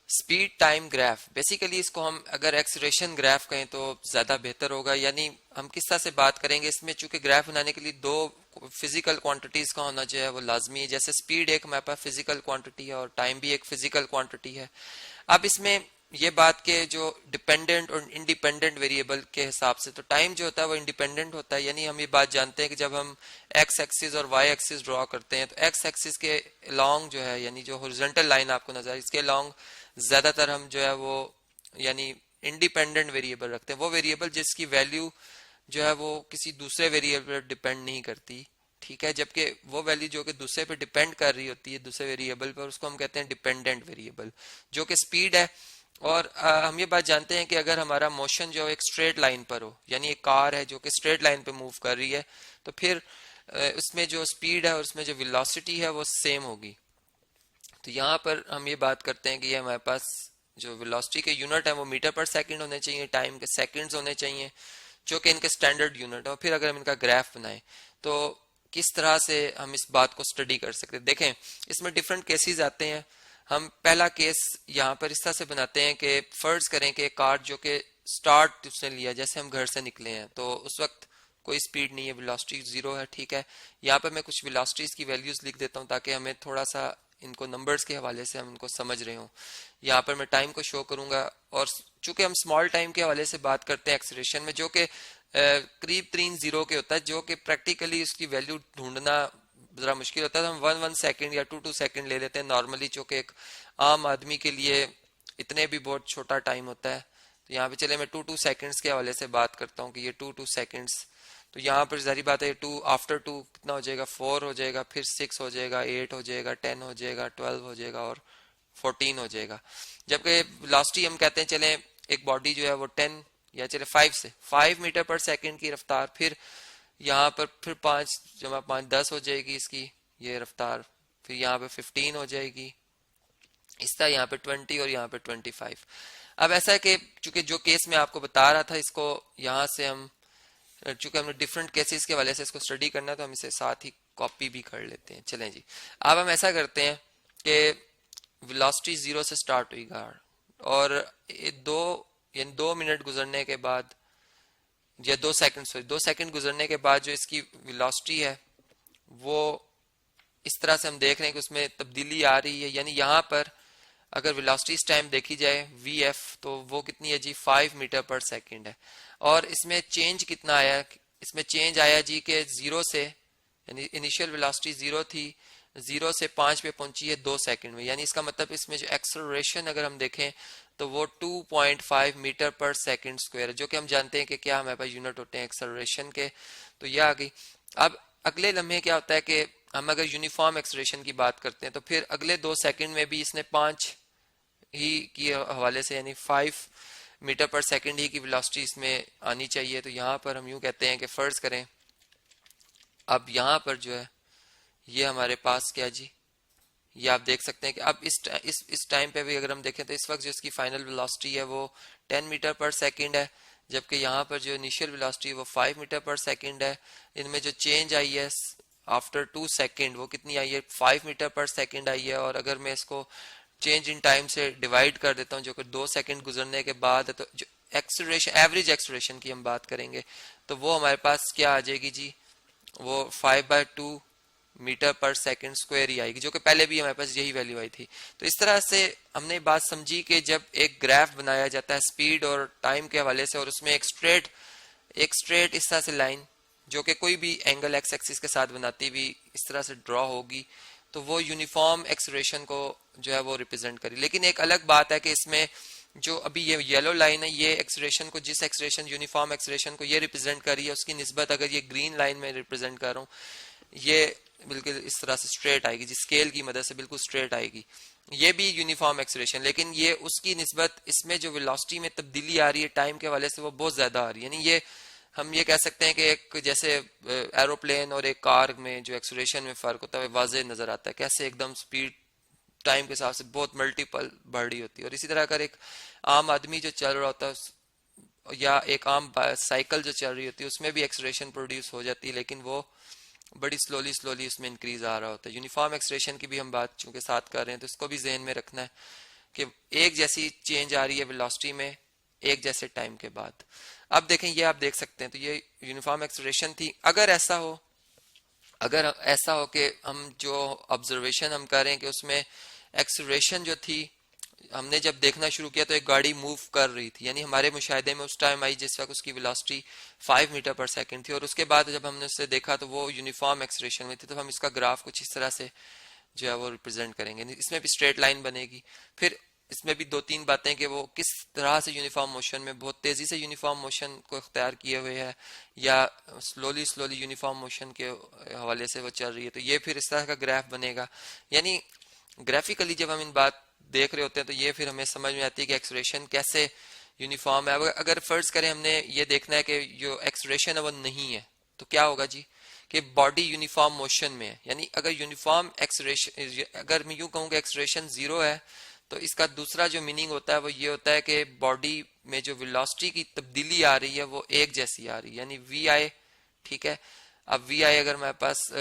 Speed time graph, basically इसको हम अगर एक्सेलरेशन ग्राफ कहें तो ज़्यादा बेहतर होगा। यानी हम किस तरह से बात करेंगे इसमें, चूंकि ग्राफ बनाने के लिए दो फिजिकल क्वांटिटीज़ का होना जो है वो लाजमी है। जैसे स्पीड एक हमारे पास फिजिकल क्वांटिटी है और टाइम भी एक फिजिकल क्वांटिटी है। अब इसमें ये बात के जो डिपेंडेंट और इंडिपेंडेंट वेरिएबल के हिसाब से, तो टाइम जो होता है वो इंडिपेंडेंट होता है। यानी हम ये बात जानते हैं कि जब हम एक्स एक्सिस और वाई एक्सिस ड्रॉ करते हैं तो एक्स एक्सिस के अलॉन्ग जो है, यानी जो हॉरिजॉन्टल लाइन आपको नजर है इसके अलॉन्ग ज्यादातर हम जो है वो यानी इंडिपेंडेंट वेरिएबल रखते हैं। वो वेरिएबल जिसकी वैल्यू जो है वो किसी दूसरे वेरिएबल पर डिपेंड नहीं करती, ठीक है। जबकि वो वैल्यू जो कि दूसरे पे डिपेंड कर रही होती है, दूसरे वेरिएबल पर, उसको हम कहते हैं डिपेंडेंट वेरिएबल, जो कि स्पीड है। और हम ये बात जानते हैं कि अगर हमारा मोशन जो एक स्ट्रेट लाइन पर हो, यानी एक कार है जो कि स्ट्रेट लाइन पे मूव कर रही है, तो फिर उसमें जो स्पीड है और उसमें जो वेलोसिटी है वो सेम होगी। तो यहाँ पर हम ये बात करते हैं कि ये हमारे पास जो वेलोसिटी के यूनिट है वो मीटर पर सेकंड होने चाहिए, टाइम के सेकंड्स होने चाहिए, जो कि इनके स्टैंडर्ड यूनिट है। और फिर अगर हम इनका ग्राफ बनाएं तो किस तरह से हम इस बात को स्टडी कर सकते हैं। देखें, इसमें डिफरेंट केसेस आते हैं। हम पहला केस यहाँ पर इस तरह से बनाते हैं कि फर्ज करें कि कार जो कि स्टार्ट उसने लिया, जैसे हम घर से निकले हैं तो उस वक्त कोई स्पीड नहीं है, वेलोसिटी जीरो है, ठीक है। यहाँ पर मैं कुछ वेलोसिटीज की वैल्यूज लिख देता हूँ ताकि हमें थोड़ा सा इनको नंबर्स के हवाले से हम इनको समझ रहे हो। यहाँ पर मैं टाइम को शो करूंगा, और चूंकि हम स्मॉल टाइम के हवाले से बात करते हैं एक्सेलरेशन में, जो कि करीब 3 0 के होता है, जो कि प्रैक्टिकली उसकी वैल्यू ढूंढना जरा मुश्किल होता है। तो हम 1 1 सेकंड या 2 2 सेकंड ले लेते हैं नॉर्मली, जो कि एक आम आदमी के लिए इतने भी बहुत छोटा टाइम होता है। तो यहाँ पे चले मैं 2 2 सेकंड्स के हवाले से बात करता हूँ कि ये 2 2 सेकंड्स। तो यहाँ पर जारी बात है, टू आफ्टर टू कितना हो जाएगा, 4 हो जाएगा, फिर 6 हो जाएगा, 8 हो जाएगा, 10 हो जाएगा, 12 हो जाएगा और 14 हो जाएगा। जबकि वेलोसिटी हम कहते हैं चले एक बॉडी जो है वो 10 या चले 5 मीटर पर सेकंड की रफ्तार, फिर यहाँ पर फिर 5 जमा 5 10 हो जाएगी इसकी ये रफ्तार, फिर यहाँ पे 15 हो जाएगी, इस तरह यहाँ पे 20 और यहाँ पे 25। अब ऐसा है कि चूंकि जो केस मैं आपको बता रहा था इसको यहाँ से हम, चूंकि हमने डिफरेंट केसेस के वाले से इसको स्टडी करना है तो हम इसे साथ ही कॉपी भी कर लेते हैं। चलें जी, अब हम ऐसा करते हैं कि वेलोसिटी 0 से स्टार्ट हुई गाड़, और यानी 2 मिनट गुजरने के बाद, या 2 सेकंड, सॉरी 2 सेकंड गुजरने के बाद जो इसकी वेलोसिटी है वो इस तरह से हम देख रहे हैं कि उसमें तब्दीली आ रही है। यानी यहाँ पर अगर वेलोसिटी इस टाइम देखी जाए vf, तो वो कितनी है जी, 5 मीटर पर सेकंड है। और इसमें चेंज कितना आया, इसमें चेंज आया जी के 0 से, यानी इनिशियल वेलोसिटी 0 थी, 0 से 5 पे पहुंची है 2 सेकंड में। यानी इसका मतलब इसमें जो एक्सेलरेशन अगर हम देखें तो वो 2.5 मीटर पर सेकंड स्क्वायर है, जो कि हम जानते हैं कि क्या हमारे पास यूनिट होते हैं एक्सेलरेशन के। तो ये आ गई। अब अगले लम्हे क्या होता है कि हम अगर यूनिफॉर्म एक्सेलरेशन की बात करते हैं तो फिर अगले 2 सेकंड में भी इसने 5 ही की हवाले से, यानी 5 मीटर पर सेकंड ही की वेलोसिटी इसमें आनी चाहिए। तो यहाँ पर हम यूं कहते हैं कि फर्ज करें, अब यहाँ पर जो है ये हमारे पास क्या जी, ये आप देख सकते हैं कि अब इस टाइम पे भी अगर हम देखें तो इस वक्त जो इसकी फाइनल वेलोसिटी है वो 10 मीटर पर सेकंड है, जबकि यहाँ पर जो इनिशियल वेलोसिटी है वो 5 मीटर पर सेकंड है। इनमें जो चेंज आई है आफ्टर 2 सेकंड वो कितनी आई है, 5 मीटर पर सेकंड आई है। और अगर मैं इसको चेंज इन टाइम से डिवाइड कर देता हूँ जो कि 2 सेकंड गुजरने के बाद है, तो जो एक्सेलरेशन, एवरेज एक्सेलरेशन की हम बात करेंगे तो वो हमारे पास क्या आ जाएगी जी, वो 5/2 मीटर पर सेकंड स्क्वायर ही आएगी, जो कि पहले भी हमारे पास यही वैल्यू आई थी। तो इस तरह से हमने बात समझी कि जब एक ग्राफ बनाया जाता है स्पीड और टाइम के हवाले से, और उसमें एक स्ट्रेट इस तरह से लाइन जो कि कोई भी एंगल एक्स एक्सिस के साथ बनाती हुई इस तरह से ड्रॉ होगी, तो वो यूनिफॉर्म एक्सेलरेशन को जो है वो रिप्रेजेंट करी। लेकिन एक अलग बात है कि इसमें जो अभी ये येलो लाइन है, ये एक्सेलरेशन को, जिस एक्सेलरेशन यूनिफॉर्म एक्सेलरेशन को ये रिप्रेजेंट कर रही है, उसकी निस्बत अगर ये ग्रीन लाइन में रिप्रेजेंट कर रहा हूँ, ये बिल्कुल इस तरह से स्ट्रेट आएगी, जिस स्केल की मदद से बिल्कुल स्ट्रेट आएगी, ये भी यूनिफॉर्म एक्सेलरेशन। लेकिन ये उसकी निस्बत इसमें जो वेलोसिटी में तब्दीली आ रही है टाइम के हवाले से वो बहुत ज्यादा आ रही है। यानी ये हम ये कह सकते हैं कि एक जैसे एरोप्लेन और एक कार में जो एक्सेलरेशन में फर्क होता है वाज़ेह नजर आता है, कैसे एकदम स्पीड टाइम के हिसाब से बहुत मल्टीपल बढ़ रही होती है। और इसी तरह अगर एक आम आदमी जो चल रहा होता है या एक आम साइकिल जो चल रही होती है उसमें भी एक्सेलरेशन प्रोड्यूस हो जाती है, लेकिन वो बड़ी स्लोली उसमें इंक्रीज आ रहा होता है। यूनिफॉर्म एक्सेलरेशन की भी हम बात चूंकि साथ कर रहे हैं तो इसको भी जहन में रखना है कि एक जैसी चेंज आ रही है वेलोसिटी में एक जैसे टाइम के बाद। अब देखें, ये आप देख सकते हैं, तो ये यूनिफॉर्म एक्सेलरेशन थी। अगर ऐसा हो कि हम जो ऑब्जर्वेशन हम कर रहे हैं कि उसमें एक्सेलरेशन जो थी, हमने जब देखना शुरू किया तो एक गाड़ी मूव कर रही थी, यानी हमारे मुशाहिदे में उस टाइम आई जिस वक्त उसकी वेलोसिटी 5 मीटर पर सेकंड थी, और उसके बाद जब हमने उससे देखा तो वो यूनिफॉर्म एक्सेलरेशन में थी। तो हम इसका ग्राफ कुछ इस तरह से जो है वो रिप्रेजेंट करेंगे। इसमें भी स्ट्रेट लाइन बनेगी। फिर इसमें भी दो तीन बातें कि वो किस तरह से यूनिफॉर्म मोशन में बहुत तेजी से यूनिफॉर्म मोशन को इख्तियार किए हुए है या स्लोली स्लोली यूनिफॉर्म मोशन के हवाले से वो चल रही है। तो ये फिर इस तरह का ग्राफ बनेगा। यानी ग्राफिकली जब हम इन बात देख रहे होते हैं तो ये फिर हमें समझ में आती है कि एक्सेलरेशन कैसे यूनिफॉर्म है। अगर फर्ज करें हमने ये देखना है कि जो एक्सेलरेशन है वो नहीं है, तो क्या होगा जी कि बॉडी यूनिफॉर्म मोशन में है। यानी अगर यूनिफॉर्म एक्सेलरेशन, अगर मैं यूं कहूँ कि एक्सेलरेशन जीरो है, तो इसका दूसरा जो मीनिंग होता है वो ये होता है कि बॉडी में जो वेलोसिटी की तब्दीली आ रही है वो एक जैसी आ रही है, यानी वी आई। ठीक है, अब वी आई अगर मेरे पास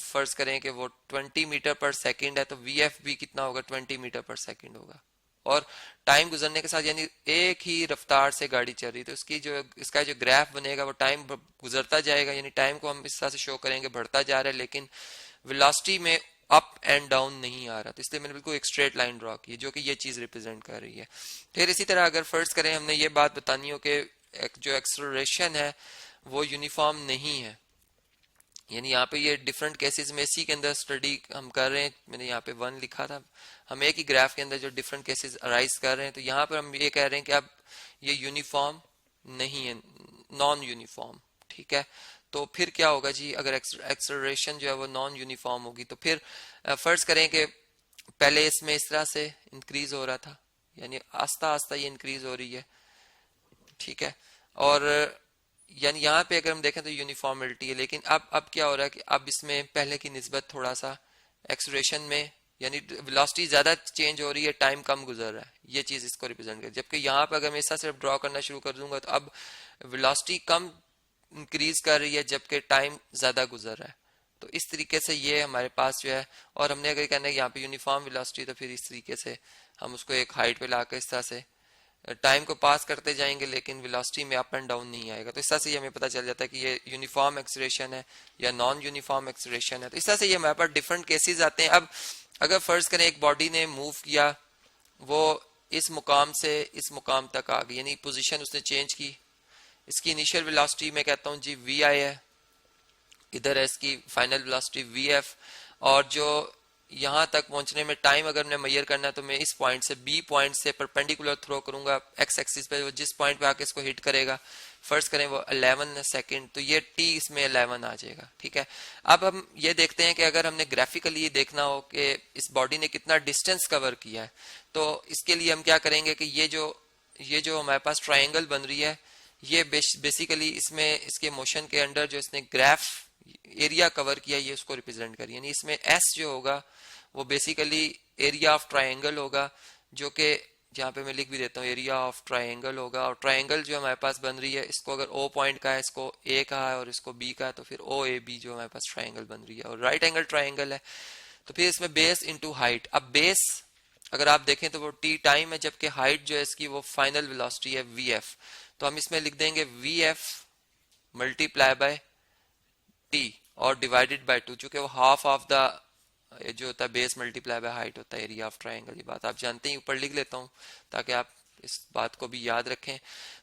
फर्ज करें कि वो 20 मीटर पर सेकंड है, तो वी एफ भी कितना होगा, 20 मीटर पर सेकंड होगा। और टाइम गुजरने के साथ, यानी एक ही रफ्तार से गाड़ी चल रही है, तो इसका जो ग्राफ बनेगा वो टाइम गुजरता जाएगा, यानी टाइम को हम इस तरह से शो करेंगे बढ़ता जा रहा है, लेकिन वेलोसिटी में अप एंड डाउन नहीं आ रहा। तो इसलिए मैंने बिल्कुल एक स्ट्रेट लाइन ड्रॉ की है जो कि ये चीज रिप्रेजेंट कर रही है। फिर इसी तरह अगर फर्ज करें हमने ये बात बतानी हो कि जो एक्सेलरेशन है वो यूनिफॉर्म नहीं है, यानी यहाँ पे ये डिफरेंट केसेस में इसी के अंदर स्टडी हम कर रहे हैं। मैंने यहाँ पे 1 लिखा था, हम एक ही ग्राफ के अंदर जो डिफरेंट केसेस अराइज कर रहे हैं, तो यहाँ पर हम ये कह रहे हैं कि अब ये यूनिफॉर्म नहीं है, नॉन यूनिफॉर्म। ठीक है, तो फिर क्या होगा जी, अगर एक्सेलरेशन जो है वो नॉन यूनिफॉर्म होगी, तो फिर फर्ज करें कि पहले इसमें इस तरह से इंक्रीज हो रहा था, यानी आस्ता आस्ता ये इंक्रीज हो रही है। ठीक है, और यानी यहाँ पे अगर हम देखें तो यूनिफॉर्मिटी है, लेकिन अब क्या हो रहा है कि अब इसमें पहले की निस्बत थोड़ा सा एक्सेलरेशन में, यानी वेलोसिटी ज्यादा चेंज हो रही है, टाइम कम गुजर रहा है, ये चीज इसको रिप्रेजेंट कर। जबकि यहाँ पे अगर मैं ऐसा सिर्फ ड्रॉ करना शुरू कर दूंगा तो अब वेलोसिटी कम इंक्रीज कर रही है जबकि टाइम ज्यादा गुजर रहा है। तो इस तरीके से ये हमारे पास जो है, और हमने अगर कहना है यहाँ पे यूनिफॉर्म वेलोसिटी, तो फिर इस तरीके से हम उसको एक हाइट पे लाकर इस तरह से टाइम को पास करते जाएंगे, लेकिन वेलोसिटी में अप एंड डाउन नहीं आएगा। तो इस तरह से ये हमें पता चल जाता है कि ये यूनिफॉर्म एक्सेलरेशन है या नॉन यूनिफॉर्म एक्सेलरेशन है। तो इस तरह से ये हमारे पास डिफरेंट केसेस आते हैं। अब अगर फर्ज करें एक बॉडी ने मूव किया, वो इस मुकाम से इस मुकाम तक आ गई, यानी पोजीशन उसने चेंज की, इसकी इनिशियल वेलोसिटी मैं कहता हूँ जी वी आई है, इधर है इसकी फाइनल वेलोसिटी वी एफ, और जो यहां तक पहुंचने में टाइम अगर मैं मेजर करना है तो मैं इस पॉइंट से बी पॉइंट से परपेंडिकुलर थ्रो करूंगा एक्स एक्सिस पे, वो जिस पॉइंट पे आके इसको हिट करेगा, फर्स्ट करें वो 11 सेकंड, तो ये टी इसमें 11 आ जाएगा। ठीक है, अब हम ये देखते हैं कि अगर हमने ग्राफिकली ये देखना हो कि इस बॉडी ने कितना डिस्टेंस कवर किया है, तो इसके लिए हम क्या करेंगे कि ये जो हमारे पास ट्राइंगल बन रही है, ये बेसिकली इसमें इसके मोशन के अंडर जो इसने ग्राफ एरिया कवर किया ये उसको रिप्रेजेंट करिए, यानी इसमें एस जो होगा वो बेसिकली एरिया ऑफ ट्राइंगल होगा, जो कि जहाँ पे मैं लिख भी देता हूँ एरिया ऑफ ट्राइंगल होगा। और ट्राइंगल जो हमारे पास बन रही है, इसको अगर ओ पॉइंट का है, इसको ए का है और इसको बी का है, तो फिर ओ ए बी जो हमारे पास ट्राइंगल बन रही है, और राइट एंगल ट्राइंगल है। तो फिर इसमें बेस इंटू हाइट, अब बेस अगर आप देखें तो वो टी टाइम है, जबकि हाइट जो है इसकी वो फाइनल वेलोसिटी है वी एफ। तो हम इसमें लिख देंगे V F multiply by T और डिवाइडेड बाय 2, चूंकि वो हाफ ऑफ द जो होता है बेस मल्टीप्लाई बाय हाइट होता है एरिया ऑफ ट्राइंगल। ये बात आप जानते हैं, ऊपर लिख लेता हूं ताकि आप इस बात को भी याद रखें।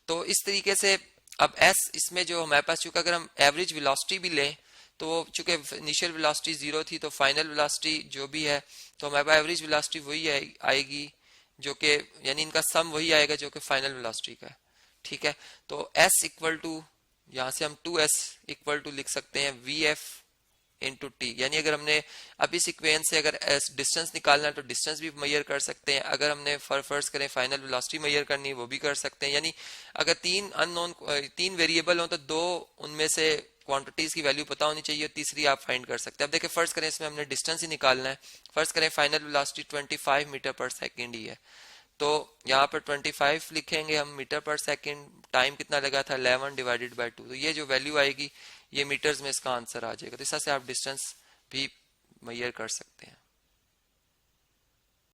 तो इस तरीके से अब एस इसमें जो हमारे पास, चूंकि अगर हम एवरेज वेलोसिटी भी लें तो चूंकि इनिशियल वेलोसिटी 0 थी, तो फाइनल वेलोसिटी जो भी है तो हमारे पास एवरेज वेलोसिटी वही आएगी, जो कि यानी इनका सम वही आएगा जो कि फाइनल वेलोसिटी का है। ठीक है, तो एस इक्वल टू, यहां से हम 2s इक्वल टू लिख सकते हैं वी एफ इंटू टी, यानी अगर हमने अब इस इक्वेशन से अगर डिस्टेंस निकालना है तो डिस्टेंस भी मेजर कर सकते हैं, अगर हमने फर्स्ट करें फाइनल वेलोसिटी मेजर करनी है वो भी कर सकते हैं। यानी अगर तीन वेरिएबल हो तो दो उनमें से क्वांटिटीज की वैल्यू पता होनी चाहिए, तीसरी आप फाइंड कर सकते हैं। अब देखिए फर्स्ट करें इसमें हमने डिस्टेंस ही निकालना है, फर्स्ट करें फाइनल वेलोसिटी 25 मीटर पर सेकेंड ही है, तो यहाँ पर 25 लिखेंगे हम मीटर पर सेकंड, टाइम कितना लगा था 11 डिवाइडेड बाय 2, तो ये जो वैल्यू आएगी ये मीटर्स में इसका आंसर आ जाएगा। तो इस तरह से आप डिस्टेंस भी मेजर कर सकते हैं।